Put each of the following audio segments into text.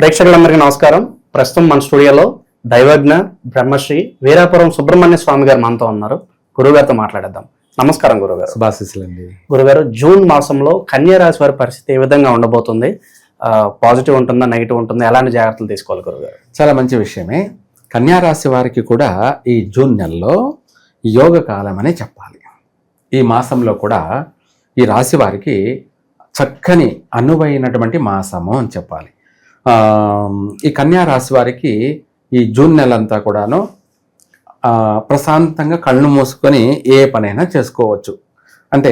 ప్రేక్షకులందరికీ నమస్కారం. ప్రస్తుతం మన స్టూడియోలో దైవజ్ఞ బ్రహ్మశ్రీ వీరాపురం సుబ్రహ్మణ్య స్వామి గారు మనతో ఉన్నారు. గురుగారితో మాట్లాడేద్దాం. నమస్కారం గురుగారు. శుభాశీస్సులండి. గురుగారు, జూన్ మాసంలో కన్యా రాశి వారి పరిస్థితి ఏ విధంగా ఉండబోతుంది? పాజిటివ్ ఉంటుందా, నెగిటివ్ ఉంటుందా, ఎలాంటి జాగ్రత్తలు తీసుకోవాలి గురుగారు? చాలా మంచి విషయమే. కన్యా రాశి వారికి కూడా ఈ జూన్ నెలలో యోగ కాలం అనే చెప్పాలి. ఈ మాసంలో కూడా ఈ రాశి వారికి చక్కని అనువైనటువంటి మాసము అని చెప్పాలి. ఈ కన్యా రాశి వారికి ఈ జూన్ నెలంతా కూడాను ప్రశాంతంగా కళ్ళు మూసుకొని ఏ పనైనా చేసుకోవచ్చు. అంటే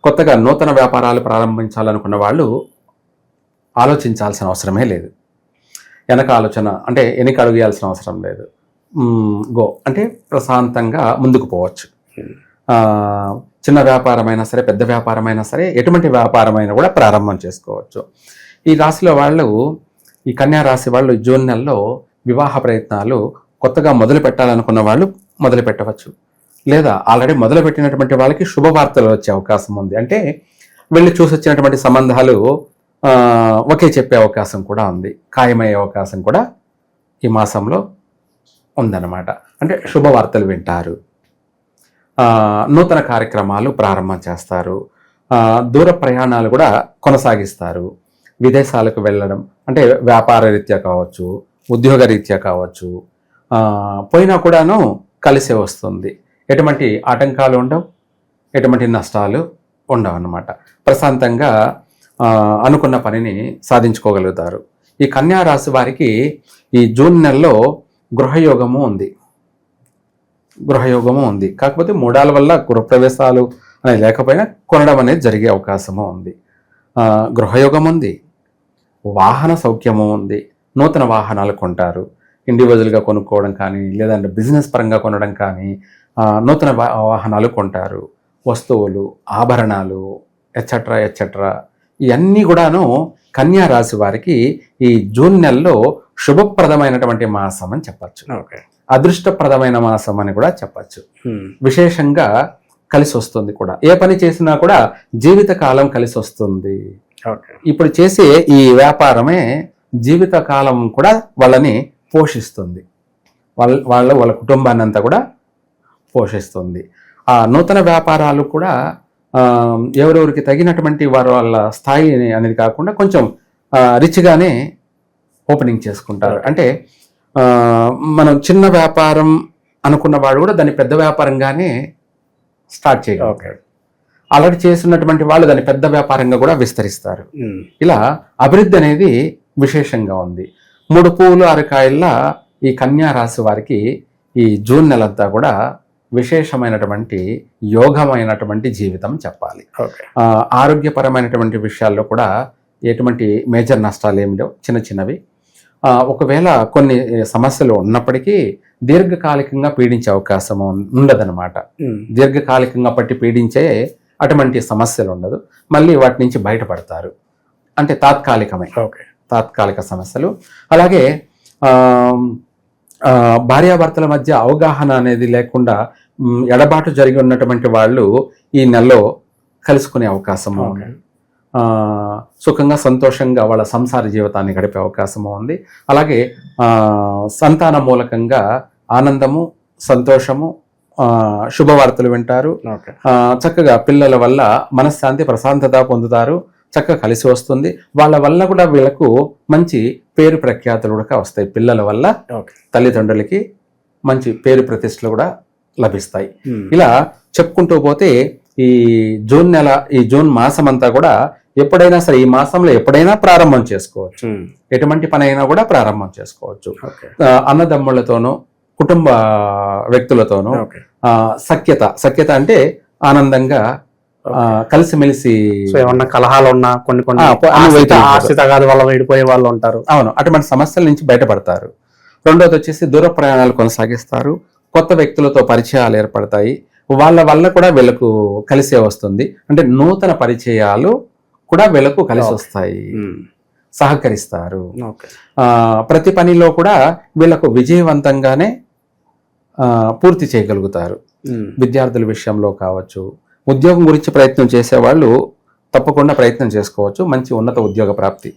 కొత్తగా నూతన వ్యాపారాలు ప్రారంభించాలనుకున్న వాళ్ళు ఆలోచించాల్సిన అవసరమే లేదు. వెనక ఆలోచన అంటే వెనక అడుగు వేయాల్సిన అవసరం లేదు. గో అంటే ప్రశాంతంగా ముందుకు పోవచ్చు. చిన్న వ్యాపారమైనా సరే, పెద్ద వ్యాపారమైనా సరే, ఎటువంటి వ్యాపారమైనా కూడా ప్రారంభం చేసుకోవచ్చు. ఈ రాశిలో వాళ్ళు, ఈ కన్యా రాశి వాళ్ళు జూన్ నెలలో వివాహ ప్రయత్నాలు కొత్తగా మొదలు పెట్టాలనుకున్న వాళ్ళు మొదలు పెట్టవచ్చు. లేదా ఆల్రెడీ మొదలు పెట్టినటువంటి వాళ్ళకి శుభవార్తలు వచ్చే అవకాశం ఉంది. అంటే వెళ్ళి చూసి వచ్చినటువంటి సంబంధాలు ఒకే చెప్పే అవకాశం కూడా ఉంది. ఖాయమయ్యే అవకాశం కూడా ఈ మాసంలో ఉందన్నమాట. అంటే శుభవార్తలు వింటారు, నూతన కార్యక్రమాలు ప్రారంభం చేస్తారు, దూర ప్రయాణాలు కూడా కొనసాగిస్తారు. విదేశాలకు వెళ్ళడం అంటే వ్యాపార రీత్యా కావచ్చు, ఉద్యోగ రీత్యా కావచ్చు, పోయినా కూడాను కలిసే వస్తుంది. ఎటువంటి ఆటంకాలు ఉండవు, ఎటువంటి నష్టాలు ఉండవు అన్నమాట. ప్రశాంతంగా అనుకున్న పనిని సాధించుకోగలుగుతారు. ఈ కన్యా రాశి వారికి ఈ జూన్ నెలలో గృహయోగము ఉంది. కాకపోతే మూడాల వల్ల గృహప్రవేశాలు అనేది లేకపోయినా కొనడం అనేది జరిగే అవకాశము ఉంది. గృహయోగం ఉంది, వాహన సౌఖ్యము ఉంది. నూతన వాహనాలు కొంటారు. ఇండివిజువల్గా కొనుక్కోవడం కానీ, లేదంటే బిజినెస్ పరంగా కొనడం కానీ, నూతన వాహనాలు కొంటారు. వస్తువులు, ఆభరణాలు ఎట్సెట్రా ఇవన్నీ కూడాను కన్యా రాశి వారికి ఈ జూన్ నెలలో శుభప్రదమైనటువంటి మాసం అని చెప్పచ్చు. అదృష్టప్రదమైన మాసం అని కూడా చెప్పచ్చు. విశేషంగా కలిసి వస్తుంది కూడా. ఏ పని చేసినా కూడా జీవితకాలం కలిసి వస్తుంది. ఇప్పుడు చేసే ఈ వ్యాపారమే జీవితకాలం కూడా వాళ్ళని పోషిస్తుంది. వాళ్ళ కుటుంబాన్ని అంతా కూడా పోషిస్తుంది. ఆ నూతన వ్యాపారాలు కూడా ఎవరెవరికి తగినటువంటి వాళ్ళ స్థాయి అనేది కాకుండా కొంచెం రిచ్గానే ఓపెనింగ్ చేసుకుంటారు. అంటే మనం చిన్న వ్యాపారం అనుకున్న వాడు కూడా దాన్ని పెద్ద వ్యాపారంగానే స్టార్ట్ చేయగలుగుతాడు. ఆల్రెడీ చేస్తున్నటువంటి వాళ్ళు దాన్ని పెద్ద వ్యాపారంగా కూడా విస్తరిస్తారు. ఇలా అభివృద్ధి అనేది విశేషంగా ఉంది. 3 పూలు 6 కాయల్లా ఈ కన్యా రాశి వారికి ఈ జూన్ నెలంతా కూడా విశేషమైనటువంటి యోగమైనటువంటి జీవితం చెప్పాలి. ఆరోగ్యపరమైనటువంటి విషయాల్లో కూడా ఎటువంటి మేజర్ నష్టాలు ఏమి లేవు, చిన్న చిన్నవి. ఒకవేళ కొన్ని సమస్యలు ఉన్నప్పటికీ దీర్ఘకాలికంగా పీడించే అవకాశం ఉండదన్నమాట. దీర్ఘకాలికంగా పట్టి పీడించే అటువంటి సమస్యలు ఉండదు. మళ్ళీ వాటి నుంచి బయటపడతారు. అంటే తాత్కాలిక సమస్యలు. అలాగే భార్యాభర్తల మధ్య అవగాహన అనేది లేకుండా ఎడబాటు జరిగి ఉన్నటువంటి వాళ్ళు ఈ నెలలో కలుసుకునే అవకాశము ఉంది. సుఖంగా సంతోషంగా వాళ్ళ సంసార జీవితాన్ని గడిపే అవకాశము ఉంది. అలాగే సంతాన మూలకంగా ఆనందము, సంతోషము, శుభవార్తలు వింటారు. చక్కగా పిల్లల వల్ల మనశ్శాంతి, ప్రశాంతత పొందుతారు. చక్కగా కలిసి వస్తుంది. వాళ్ళ వల్ల కూడా వీళ్ళకు మంచి పేరు ప్రఖ్యాతులు కూడా వస్తాయి. పిల్లల వల్ల తల్లిదండ్రులకి మంచి పేరు ప్రతిష్టలు కూడా లభిస్తాయి. ఇలా చెప్పుకుంటూ పోతే ఈ జూన్ నెల, ఈ జూన్ మాసం అంతా కూడా ఎప్పుడైనా సరే, ఈ మాసంలో ఎప్పుడైనా ప్రారంభం చేసుకోవచ్చు. ఎటువంటి పని అయినా కూడా ప్రారంభం చేసుకోవచ్చు. అన్నదమ్ములతోనూ, కుటుంబ వ్యక్తులతోనూ సఖ్యత అంటే ఆనందంగా కలిసిమెలిసి, ఏమన్నా కలహాలు ఉన్నా కొన్ని ఆస్తి తగాదు వల్ల విడిపోయే వాళ్ళు ఉంటారు. అవును, అటువంటి సమస్యల నుంచి బయటపడతారు. రెండోది వచ్చేసి దూర ప్రయాణాలు కొనసాగిస్తారు. కొత్త వ్యక్తులతో పరిచయాలు ఏర్పడతాయి. వాళ్ళ వల్ల కూడా వీళ్ళకు కలిసే వస్తుంది. అంటే నూతన పరిచయాలు కూడా వీళ్ళకు కలిసి వస్తాయి, సహకరిస్తారు. ప్రతి పనిలో కూడా వీళ్ళకు విజయవంతంగానే పూర్తి చేయగలుగుతారు. విద్యార్థుల విషయంలో కావచ్చు, ఉద్యోగం గురించి ప్రయత్నం చేసేవాళ్ళు తప్పకుండా ప్రయత్నం చేసుకోవచ్చు. మంచి ఉన్నత ఉద్యోగ ప్రాప్తి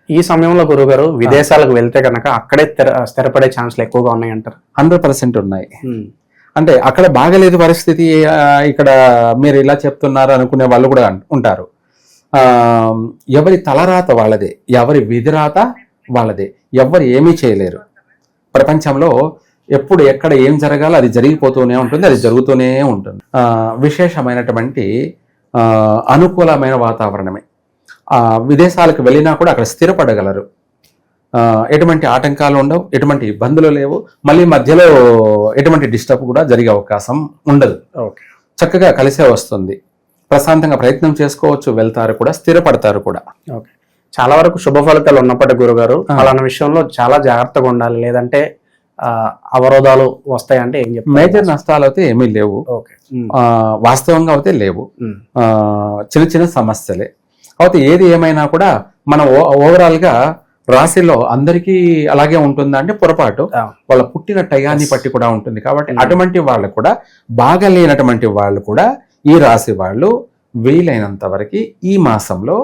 ఈ సమయంలో గురుగారు విదేశాలకు వెళ్తే కనుక అక్కడే స్థిరపడే ఛాన్స్లు ఎక్కువగా ఉన్నాయంటారు. 100% ఉన్నాయి. అంటే అక్కడ బాగలేదు పరిస్థితి, ఇక్కడ మీరు ఇలా చెప్తున్నారు అనుకునే వాళ్ళు కూడా ఉంటారు. ఎవరి తలరాత వాళ్ళదే, ఎవరి విధిరాత వాళ్ళదే, ఎవరు ఏమీ చేయలేరు. ప్రపంచంలో ఎప్పుడు ఎక్కడ ఏం జరగాలో అది జరిగిపోతూనే ఉంటుంది, అది జరుగుతూనే ఉంటుంది. విశేషమైనటువంటి అనుకూలమైన వాతావరణమే. విదేశాలకు వెళ్ళినా కూడా అక్కడ స్థిరపడగలరు. ఎటువంటి ఆటంకాలు ఉండవు, ఎటువంటి ఇబ్బందులు లేవు, మళ్ళీ మధ్యలో ఎటువంటి డిస్టర్బ్ కూడా జరిగే అవకాశం ఉండదు. చక్కగా కలిసే వస్తుంది, ప్రశాంతంగా ప్రయత్నం చేసుకోవచ్చు, వెళ్తారు కూడా, స్థిరపడతారు కూడా. చాలా వరకు శుభ ఫలితాలు ఉన్నప్పటికీ గురుగారు అలాంటి విషయంలో చాలా జాగ్రత్తగా ఉండాలి, లేదంటే అవరోధాలు వస్తాయంటే ఏం చెప్తారు? మేజర్ నష్టాలు అయితే ఏమీ లేవు, వాస్తవంగా అయితే లేవు, చిన్న చిన్న సమస్యలే. అయితే ఏది ఏమైనా కూడా మనం ఓవరాల్ గా రాశిలో అందరికీ అలాగే ఉంటుందా అంటే పొరపాటు. వాళ్ళ పుట్టిన టయాన్ని బట్టి కూడా ఉంటుంది. కాబట్టి అటువంటి వాళ్ళు కూడా, బాగలేనటువంటి వాళ్ళు కూడా, ఈ రాశి వాళ్ళు వీలైనంత వరకు ఈ మాసంలో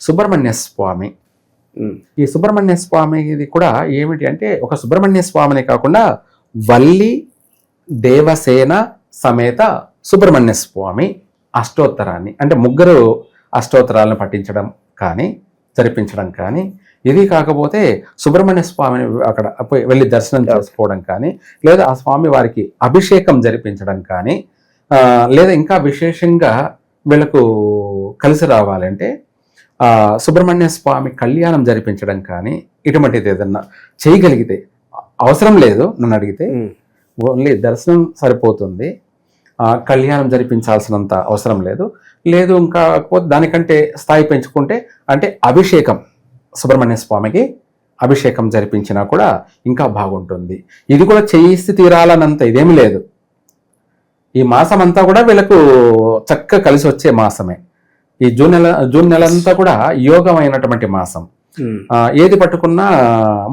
సుబ్రహ్మణ్య స్వామి, ఈ సుబ్రహ్మణ్య స్వామిది కూడా ఏమిటి అంటే, ఒక సుబ్రహ్మణ్య స్వామిని కాకుండా వల్లి దేవసేన సమేత సుబ్రహ్మణ్య స్వామి అష్టోత్తరాన్ని, అంటే 3 అష్టోత్తరాలను పఠించడం కానీ, జరిపించడం కానీ, ఇది కాకపోతే సుబ్రహ్మణ్య స్వామిని అక్కడ వెళ్ళి దర్శనం చేసుకోవడం కానీ, లేదా ఆ స్వామి వారికి అభిషేకం జరిపించడం కానీ, లేదా ఇంకా విశేషంగా వీళ్ళకు కలిసి రావాలంటే సుబ్రహ్మణ్య స్వామి కళ్యాణం జరిపించడం కానీ, ఇటువంటిది ఏదన్నా చేయగలిగితే, అవసరం లేదు నన్ను అడిగితే, ఓన్లీ దర్శనం సరిపోతుంది, కళ్యాణం జరిపించాల్సినంత అవసరం లేదు. లేదు ఇంకా దానికంటే స్థాయి పెంచుకుంటే, అంటే అభిషేకం, సుబ్రహ్మణ్య స్వామికి అభిషేకం జరిపించినా కూడా ఇంకా బాగుంటుంది. ఇది కూడా చేయిస్తే తీరాలన్నంత ఇదేమి లేదు. ఈ మాసం అంతా కూడా వీళ్ళకు చక్కగా కలిసి వచ్చే మాసమే. ఈ జూన్ నెలంతా కూడా యోగమైనటువంటి మాసం. ఏది పట్టుకున్నా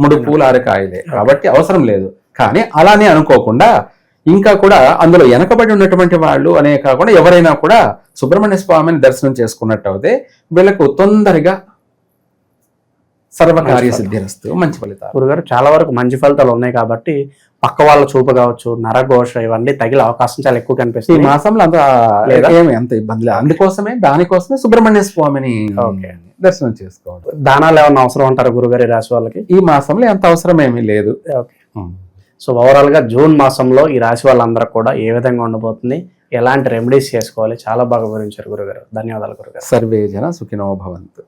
3 పూలు 6 కాయలే, కాబట్టి అవసరం లేదు. కానీ అలానే అనుకోకుండా ఇంకా కూడా అందులో వెనకబడి ఉన్నటువంటి వాళ్ళు అనే కాకుండా ఎవరైనా కూడా సుబ్రహ్మణ్య స్వామిని దర్శనం చేసుకున్నట్టు అయితే వీళ్ళకు తొందరగా సర్వకార్య సిద్ధిరస్తు, మంచి ఫలితాలు. గురుగారు చాలా వరకు మంచి ఫలితాలు ఉన్నాయి కాబట్టి పక్క వాళ్ళ చూపు కావచ్చు, నరఘోష, ఇవన్నీ తగిలే అవకాశం చాలా ఎక్కువ కనిపిస్తుంది. ఈ మాసంలో అంత ఇబ్బంది లేదు. దానికోసమే సుబ్రహ్మణ్య స్వామిని దర్శనం చేసుకోవాలి. దానాలు ఏమన్నా అవసరం అంటారు గురుగారి రాశి వాళ్ళకి? ఈ మాసంలో ఎంత అవసరం ఏమీ లేదు. సో ఓవరాల్ గా జూన్ మాసంలో ఈ రాశి వాళ్ళందరూ కూడా ఏ విధంగా ఉండబోతుంది, ఎలాంటి రెమెడీస్ చేసుకోవాలి, చాలా బాగా వివరించారు గురుగారు. ధన్యవాదాలు గురుగారు. సర్వే జన సుఖినో భవంతు.